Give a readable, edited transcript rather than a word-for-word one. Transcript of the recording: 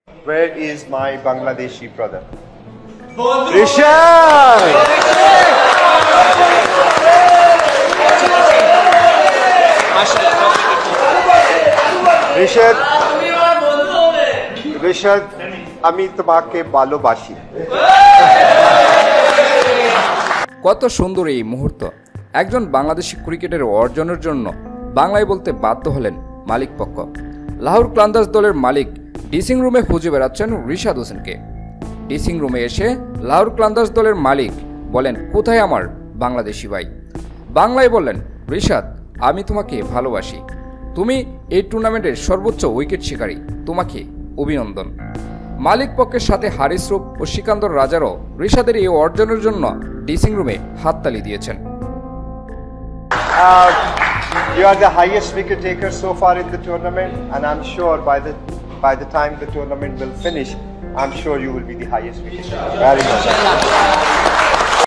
Where is my Bangladeshi brother? Rishad Rishad, Rishad, আমি তোমাকে ভালোবাসি। কত সুন্দর এই মুহূর্ত। একজন বাংলাদেশি ক্রিকেটের অর্জনের জন্য বাংলায় বলতে বাধ্য হলেন মালিক পক্ষ। লাহোর কালান্দার্স দলের মালিক ড্রেসিং রুমে খুঁজে বেড়াচ্ছেন রিশাদ হোসেনকে। ড্রেসিং রুমে এসে লাহোর কালান্দার্স দলের মালিক বলেন, কোথায় আমার বাংলাদেশি ভাই? বাংলায় বললেন, রিশাদ, আমি তোমাকে ভালোবাসি। তুমি এই টুর্নামেন্টের সর্বোচ্চ উইকেট শিকারী, তোমাকে অভিনন্দন। মালিক পক্ষের সাথে হারিস রূপ ও সিকান্দর রাজারও রিশাদের এই অর্জনের জন্য ড্রেসিং রুমে হাততালি দিয়েছেন। You are the highest wicket taker so far in the tournament, and I'm sure by the time the tournament will finish, I'm sure you will be the highest wicket taker. Very much.